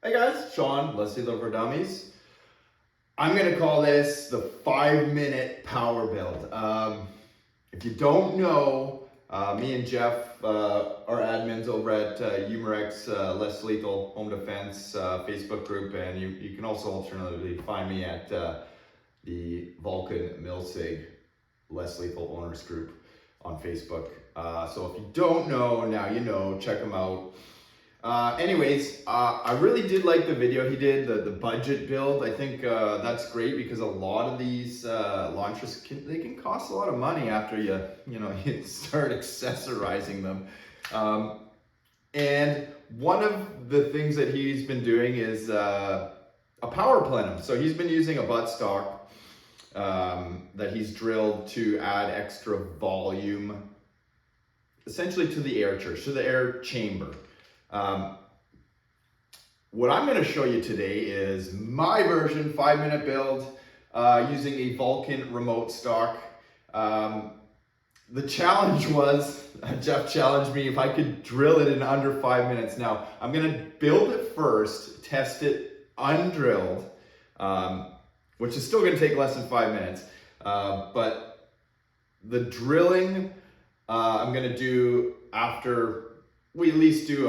Hey guys, Sean, Leslie Love for Dummies. I'm gonna call this the 5-minute power build. If you don't know, me and Jeff are admins over at Umarex Less Lethal Home Defense Facebook group, and you can also alternatively find me at the Valken Milsig Less Lethal Owners group on Facebook. So if you don't know, now you know, check them out. I really did like the video he did, the budget build. I think that's great because a lot of these launchers can cost a lot of money after you start accessorizing them. And one of the things that he's been doing is a power plenum. So he's been using a buttstock that he's drilled to add extra volume, essentially to the air chamber. What I'm going to show you today is my version 5-minute build using a Valken remote stock. The challenge was, Jeff challenged me if I could drill it in under 5 minutes. Now, I'm going to build it first, test it undrilled, which is still going to take less than 5 minutes. But the drilling I'm going to do after we at least do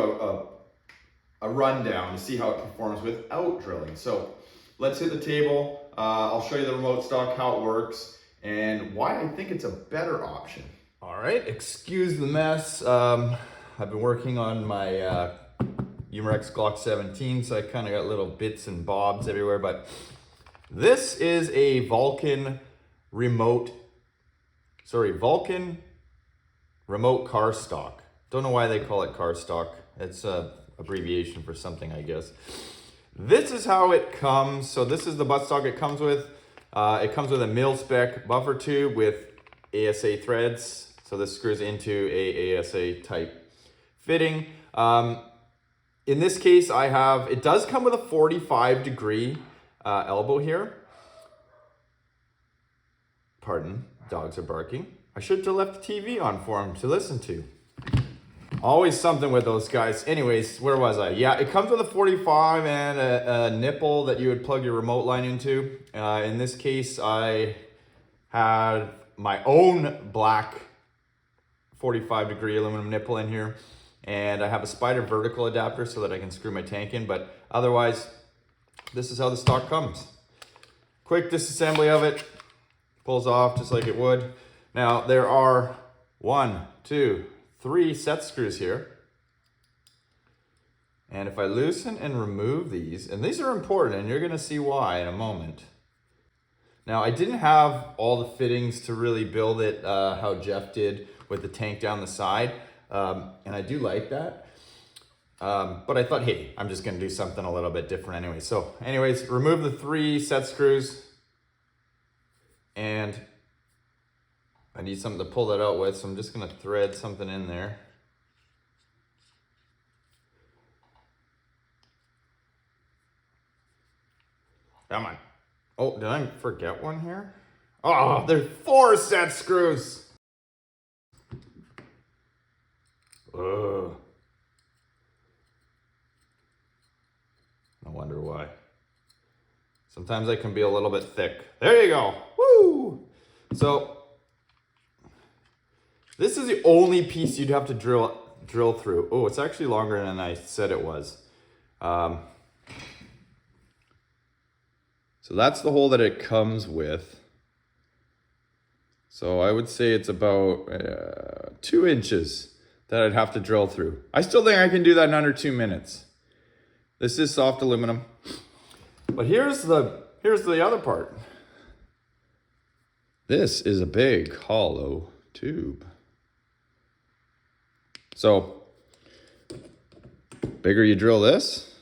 a rundown to see how it performs without drilling. So let's hit the table. I'll show you the remote stock, how it works, and why I think it's a better option. All right, excuse the mess. I've been working on my Umarex Glock 17, so I kind of got little bits and bobs everywhere, but this is a Valken remote car stock. Don't know why they call it car stock. It's a abbreviation for something, I guess. This is how it comes. So this is the buttstock it comes with. It comes with a mil-spec buffer tube with ASA threads. So this screws into a ASA type fitting. In this case, it does come with a 45-degree elbow here. Pardon, dogs are barking. I should have left the TV on for him to listen to. Always something with those guys. Anyways, where was I? Yeah, it comes with a 45 and a nipple that you would plug your remote line into. In this case, I had my own black 45-degree aluminum nipple in here. And I have a Spider vertical adapter so that I can screw my tank in. But otherwise, this is how the stock comes. Quick disassembly of it. Pulls off just like it would. Now, there are 1, 2, 3 set screws here. And if I loosen and remove these, and these are important and you're gonna see why in a moment. Now I didn't have all the fittings to really build it how Jeff did with the tank down the side. And I do like that. But I thought, hey, I'm just gonna do something a little bit different anyway. So anyways, remove the 3 set screws. And I need something to pull that out with, so I'm just gonna thread something in there. Come on. Oh, did I forget one here? Oh, there's 4 set screws. Ugh. No wonder why. Sometimes I can be a little bit thick. There you go. Woo! So, this is the only piece you'd have to drill through. Oh, it's actually longer than I said it was. So that's the hole that it comes with. So I would say it's about 2 inches that I'd have to drill through. I still think I can do that in under 2 minutes. This is soft aluminum. But here's the other part. This is a big hollow tube. So, bigger you drill this,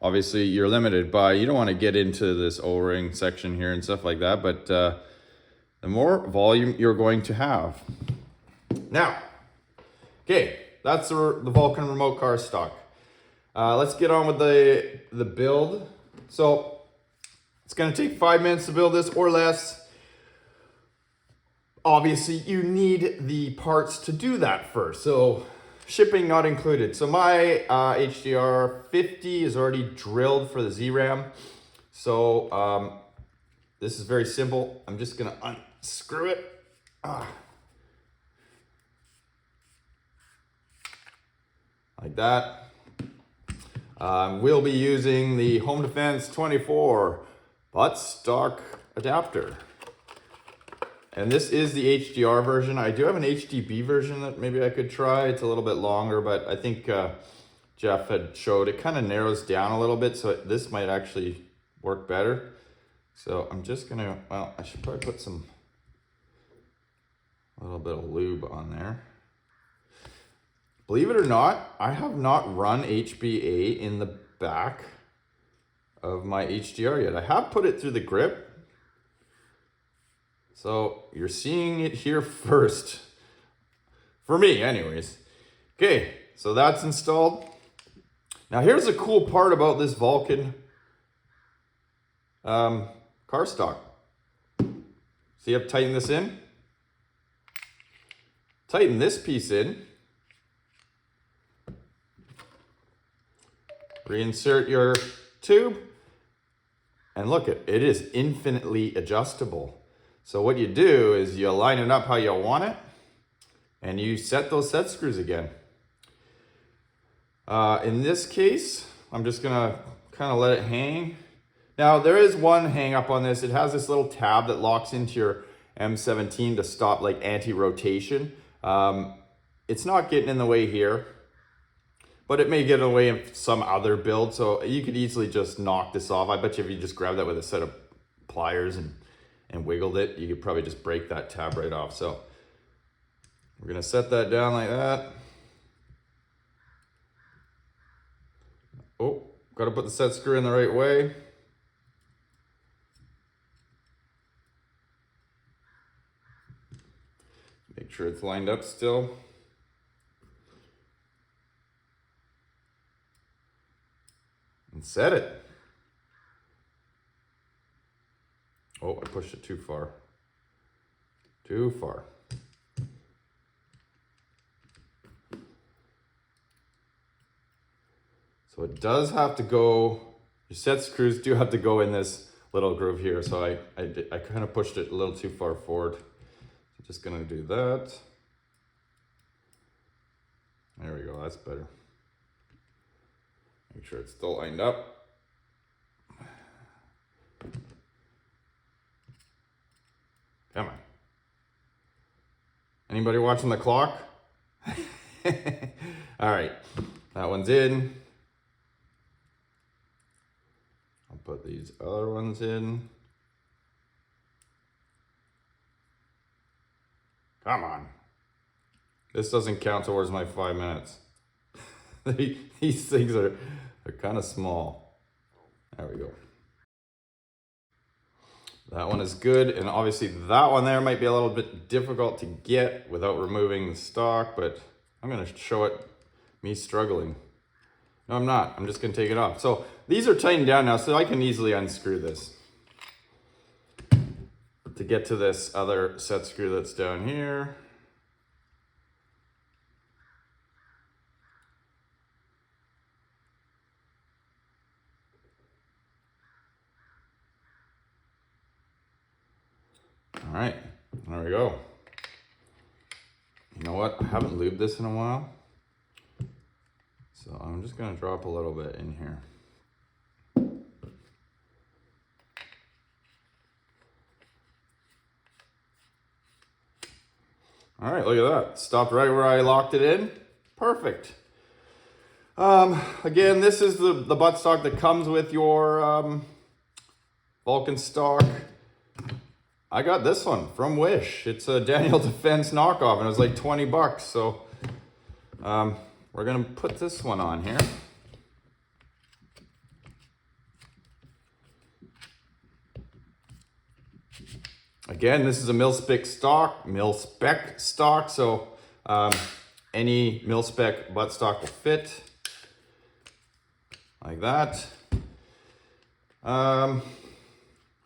obviously you're limited by, you don't want to get into this O-ring section here and stuff like that, but the more volume you're going to have. Now, okay, that's the Valken remote car stock. Let's get on with the build. So, it's going to take 5 minutes to build this or less. Obviously, you need the parts to do that first. So, shipping not included. So my HDR50 is already drilled for the ZRAM. So this is very simple. I'm just gonna unscrew it. Like that. We'll be using the Home Defense 24 buttstock adapter. And this is the HDR version. I do have an HDB version that maybe I could try. It's a little bit longer, but I think Jeff had showed it kind of narrows down a little bit, so this might actually work better. So I'm just gonna, well, I should probably put a little bit of lube on there. Believe it or not, I have not run HBA in the back of my HDR yet. I have put it through the grip. So you're seeing it here first. For me, anyways. Okay, so that's installed. Now here's a cool part about this Valken car stock. See, I've tightened this in. Tighten this piece in. Reinsert your tube. And look, it is infinitely adjustable. So what you do is you line it up how you want it, and you set those set screws again. In this case, I'm just gonna kind of let it hang. Now there is one hang up on this. It has this little tab that locks into your M17 to stop like anti-rotation. It's not getting in the way here, but it may get in the way in some other build. So you could easily just knock this off. I bet you if you just grab that with a set of pliers and wiggled it, you could probably just break that tab right off. So we're gonna set that down like that. Oh, gotta put the set screw in the right way. Make sure it's lined up still. And set it. Oh, I pushed it too far. Too far. So it does have to go, your set screws do have to go in this little groove here. So I kind of pushed it a little too far forward. So just gonna do that. There we go, that's better. Make sure it's still lined up. Come on. Anybody watching the clock? All right, that one's in. I'll put these other ones in. Come on. This doesn't count towards my 5 minutes. These things are kind of small. There we go. That one is good, and obviously that one there might be a little bit difficult to get without removing the stock, but I'm gonna show it me struggling. No, I'm not, I'm just gonna take it off. So these are tightened down now, so I can easily unscrew this to get to this other set screw that's down here. All right, there we go. You know what? I haven't lubed this in a while. So I'm just gonna drop a little bit in here. All right, look at that. Stopped right where I locked it in. Perfect. Again, this is the buttstock that comes with your Valken stock. I got this one from Wish. It's a Daniel Defense knockoff, and it was like 20 bucks. So we're gonna put this one on here. Again, this is a mil-spec stock, so any mil-spec buttstock will fit like that.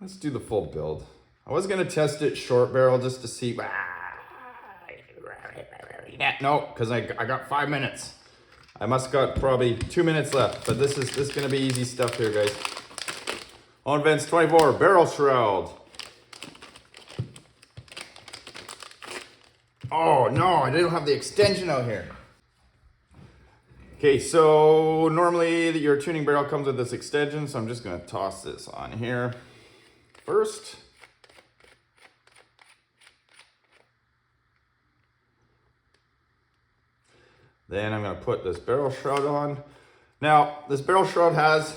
Let's do the full build. I was gonna test it short barrel just to see. No, because I got 5 minutes. I must got probably 2 minutes left, but this is gonna be easy stuff here, guys. On vents 24, barrel shroud. Oh no, I didn't have the extension out here. Okay, so normally your tuning barrel comes with this extension, so I'm just gonna toss this on here first. Then I'm gonna put this barrel shroud on. Now, this barrel shroud has,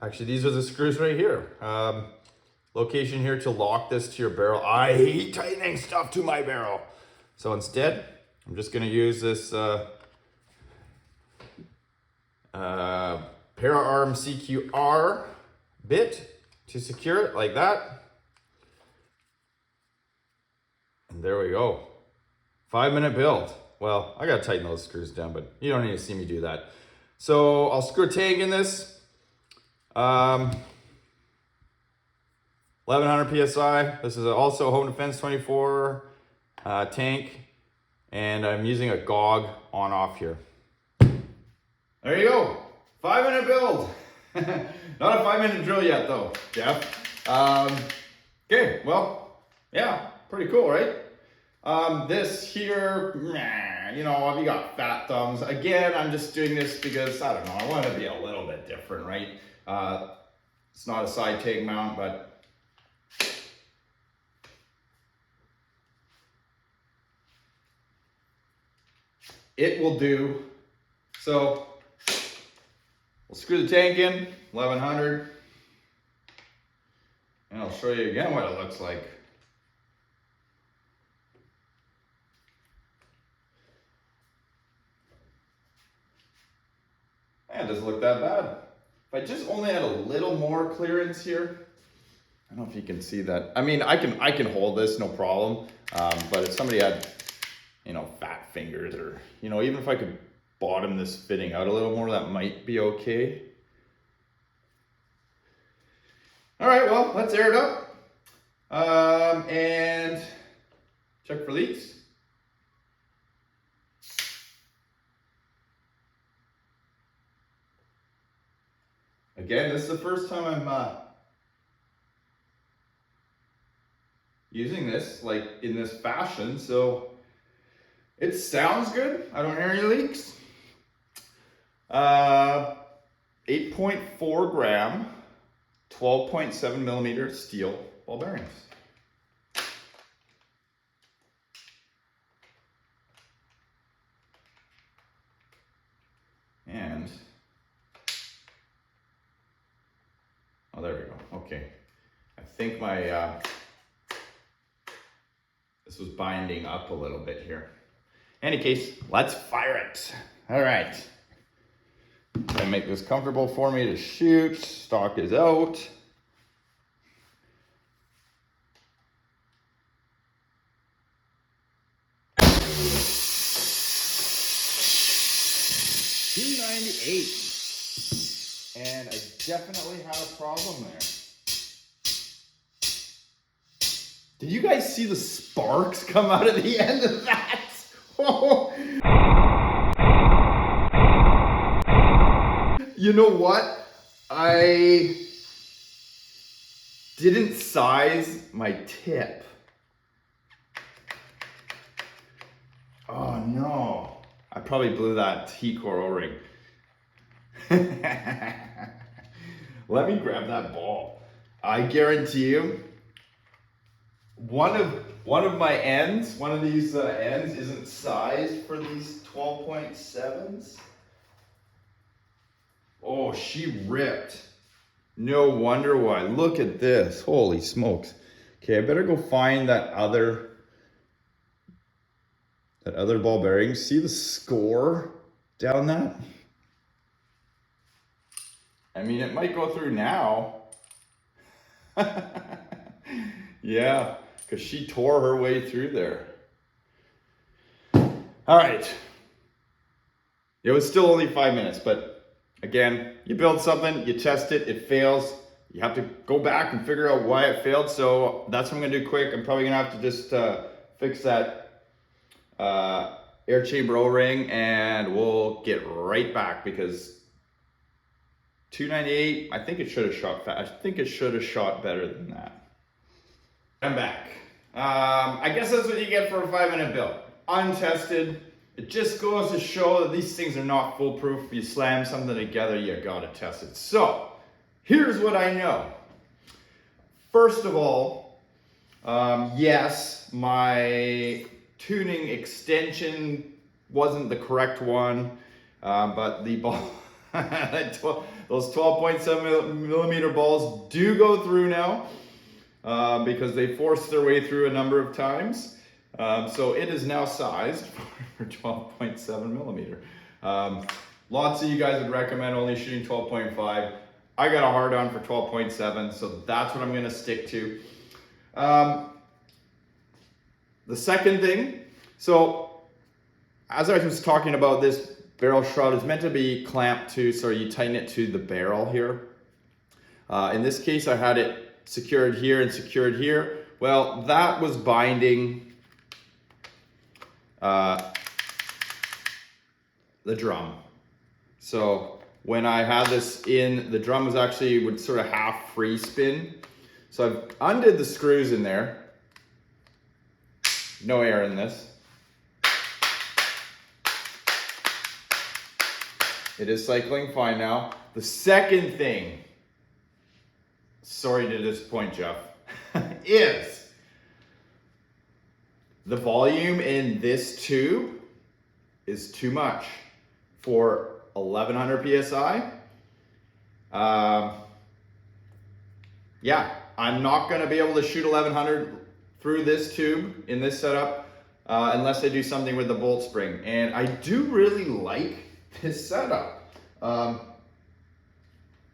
actually these are the screws right here. Location here to lock this to your barrel. I hate tightening stuff to my barrel. So instead, I'm just gonna use this Para-Arm CQR bit to secure it like that. And there we go. 5-minute build. Well, I gotta tighten those screws down, but you don't need to see me do that. So I'll screw a tank in this. 1100 PSI. This is also a Home Defense 24 tank. And I'm using a GOG on off here. There you go. 5-minute build. Not a 5-minute drill yet though, Jeff. Okay, well, yeah, pretty cool, right? This here, you know, you got fat thumbs. Again, I'm just doing this because, I don't know, I want to be a little bit different, right? It's not a side tank mount, but it will do. So we'll screw the tank in, 1100, and I'll show you again what it looks like. And it doesn't look that bad. If I just only had a little more clearance here, I don't know if you can see that. I mean, I can hold this, no problem. But if somebody had, you know, fat fingers, or, you know, even if I could bottom this fitting out a little more, that might be okay. All right, well, let's air it up and check for leaks. Again, this is the first time I'm using this like in this fashion, so it sounds good. I don't hear any leaks. 8.4 gram, 12.7 millimeter steel ball bearings. And oh, there we go. Okay, I think my this was binding up a little bit here. Any case, let's fire it. All right. Gonna make this comfortable for me to shoot. Stock is out. $298. And I definitely had a problem there. Did you guys see the sparks come out of the end of that? Oh. You know what? I didn't size my tip. Oh no. I probably blew that T-core O-ring. Let me grab that ball. I guarantee you, one of my ends, one of these ends isn't sized for these 12.7s. Oh, she ripped. No wonder why. Look at this. Holy smokes. Okay, I better go find that other ball bearing. See the score down that? I mean, it might go through now. Yeah, because she tore her way through there. All right. It was still only 5 minutes, but again, you build something, you test it, it fails. You have to go back and figure out why it failed. So that's what I'm gonna do quick. I'm probably gonna have to just fix that air chamber O-ring, and we'll get right back because 298, I think it should have shot fast. I think it should have shot better than that. I'm back. I guess that's what you get for a 5-minute build. Untested. It just goes to show that these things are not foolproof. If you slam something together, you gotta test it. So, here's what I know. First of all, yes, my tuning extension wasn't the correct one, but the ball, those 12.7 millimeter balls do go through now because they forced their way through a number of times. So it is now sized for 12.7 millimeter. Lots of you guys would recommend only shooting 12.5. I got a hard on for 12.7, so that's what I'm gonna stick to. The second thing, so as I was talking about, this barrel shroud is meant to be clamped to, so you tighten it to the barrel here. In this case, I had it secured here and secured here. Well, that was binding the drum. So when I had this in, the drum was actually, would sort of half free spin. So I've undid the screws in there. No air in this. It is cycling fine now. The second thing, sorry to disappoint Jeff, is the volume in this tube is too much for 1100 PSI. Yeah, I'm not gonna be able to shoot 1100 through this tube in this setup unless I do something with the bolt spring. And I do really like this setup.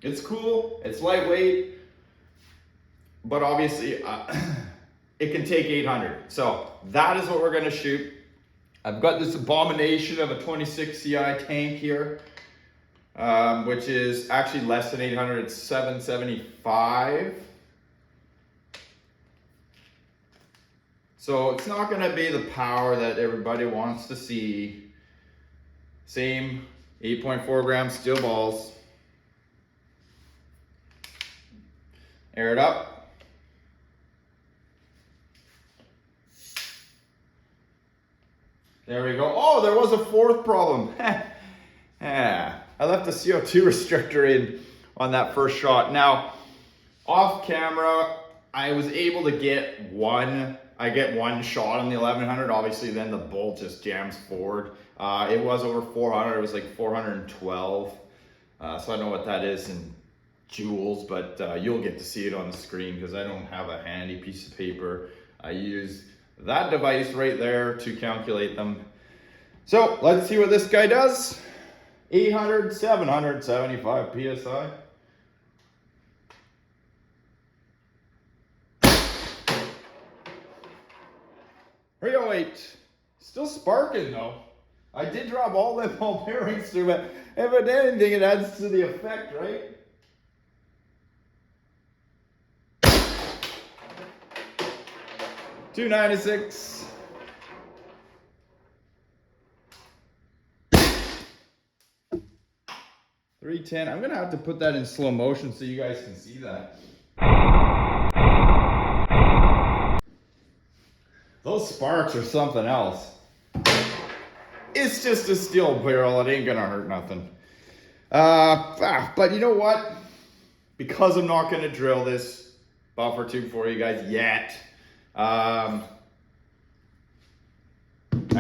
It's cool, it's lightweight, but obviously it can take 800. So that is what we're gonna shoot. I've got this abomination of a 26 CI tank here, which is actually less than 800, it's 775. So it's not gonna be the power that everybody wants to see. Same 8.4 gram steel balls. Air it up. There we go. Oh, there was a fourth problem. Yeah, I left the CO2 restrictor in on that first shot. Now, off camera, I was able to get one shot on the 1100. Obviously, then the bolt just jams forward. It was over 400. It was like 412. So I don't know what that is in joules, but you'll get to see it on the screen because I don't have a handy piece of paper. I use that device right there to calculate them. So let's see what this guy does. 800, 775 PSI. Wait, still sparking though. I did drop all them ball bearings through, but if it did anything, it adds to the effect, right? $296. $310. I'm gonna have to put that in slow motion so you guys can see that. Those sparks are something else. It's just a steel barrel, it ain't gonna hurt nothing. But you know what? Because I'm not gonna drill this buffer tube for you guys yet, I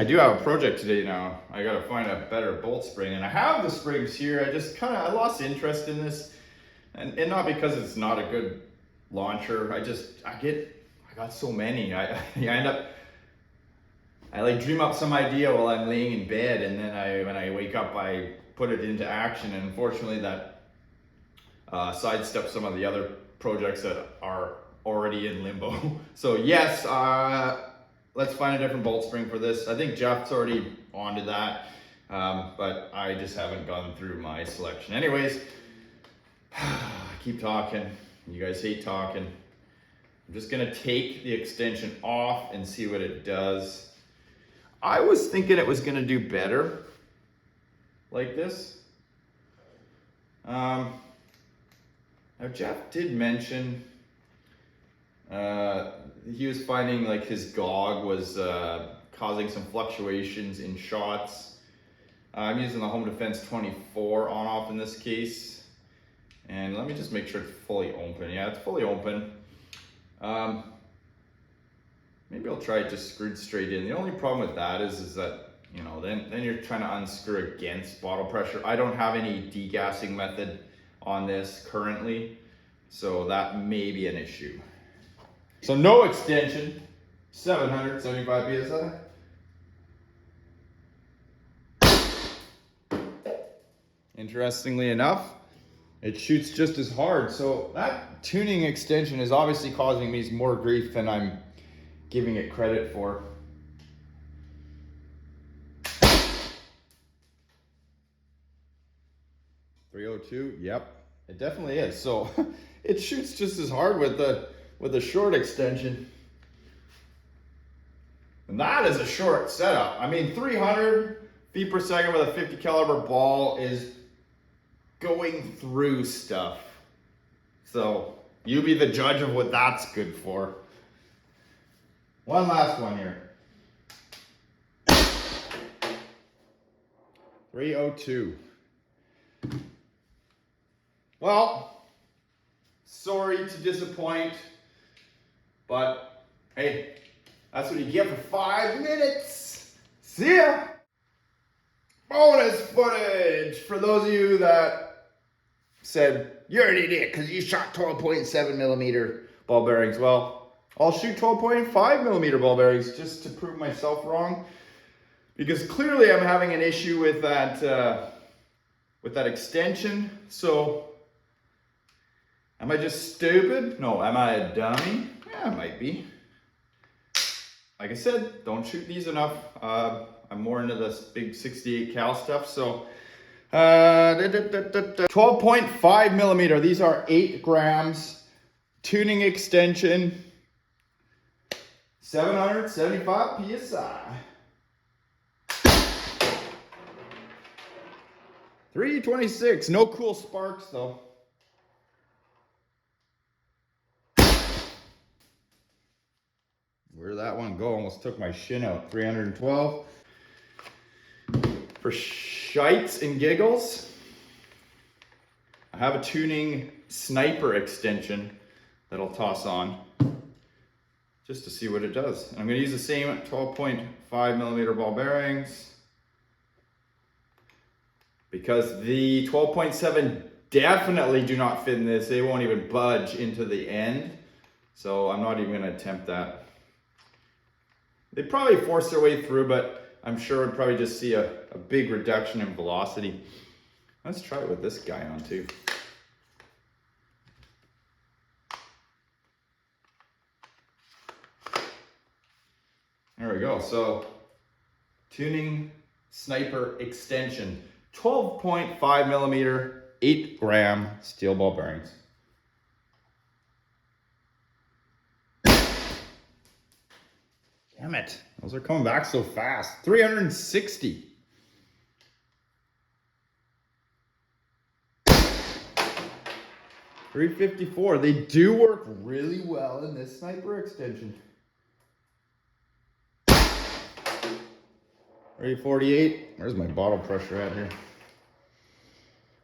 do have a project today now. I gotta find a better bolt spring, and I have the springs here. I lost interest in this, and not because it's not a good launcher. I got so many. I like dream up some idea while I'm laying in bed, and then when I wake up, I put it into action. And unfortunately, that sidesteps some of the other projects that are already in limbo. So yes, let's find a different bolt spring for this. I think Jeff's already onto that, but I just haven't gone through my selection. Anyways, keep talking. You guys hate talking. I'm just gonna take the extension off and see what it does. I was thinking it was gonna do better like this. Now Jeff did mention he was finding like his GOG was causing some fluctuations in shots. I'm using the Home Defense 24 on off in this case. And let me just make sure it's fully open. Yeah, it's fully open. Maybe I'll try it just screwed straight in. The only problem with that is that, you know, then you're trying to unscrew against bottle pressure. I don't have any degassing method on this currently, so that may be an issue. So no extension, 775 PSI. Interestingly enough, it shoots just as hard. So that tuning extension is obviously causing me more grief than I'm giving it credit for. .302, yep, it definitely is. So it shoots just as hard with the short extension. And that is a short setup. I mean, 300 feet per second with a 50 caliber ball is going through stuff. So you be the judge of what that's good for. One last one here. 302. Well, sorry to disappoint, but hey, that's what you get for 5 minutes. See ya. Bonus footage for those of you that said you're an idiot because you shot 12.7 millimeter ball bearings. Well, I'll shoot 12.5 millimeter ball bearings just to prove myself wrong, because clearly I'm having an issue with that extension. So am I just stupid? No. Am I a dummy? Yeah, I might be. Like I said, don't shoot these enough. I'm more into this big 68 cal stuff. So 12.5 millimeter. These are 8 grams. Tuning extension. 775 PSI. 326. No cool sparks though. Where'd that one go? Almost took my shin out. 312. For shites and giggles, I have a tuning sniper extension that I'll toss on just to see what it does. And I'm going to use the same 12.5 millimeter ball bearings because the 12.7 definitely do not fit in this. They won't even budge into the end. So I'm not even going to attempt that. They probably force their way through, but I'm sure we'd probably just see a big reduction in velocity. Let's try it with this guy on too. There we go. So tuning sniper extension, 12.5 millimeter, 8 gram steel ball bearings. Damn it, those are coming back so fast. 360. .354. They do work really well in this sniper extension. 348. Where's my bottle pressure at here?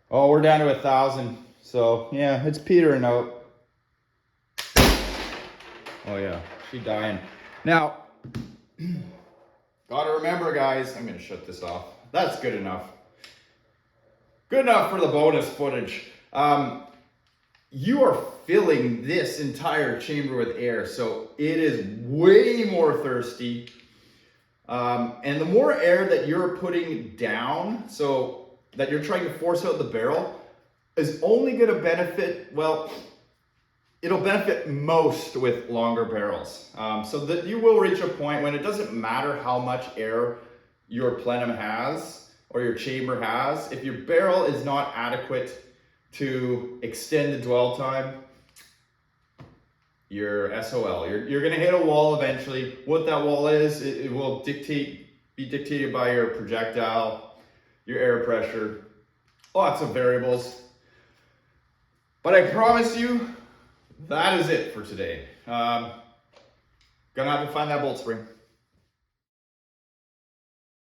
Oh, we're down to 1,000. So yeah, it's petering out. Oh yeah, she's dying. Now, gotta remember, guys, I'm gonna shut this off. That's good enough. Good enough for the bonus footage. You are filling this entire chamber with air, so it is way more thirsty. And the more air that you're putting down, so that you're trying to force out the barrel, is only gonna benefit, well, it'll benefit most with longer barrels. So that you will reach a point when it doesn't matter how much air your plenum has or your chamber has. If your barrel is not adequate to extend the dwell time, you're SOL. You're gonna hit a wall eventually. What that wall is, it will dictate be dictated by your projectile, your air pressure, lots of variables. But I promise you, that is it for today. Gonna have to find that bolt spring.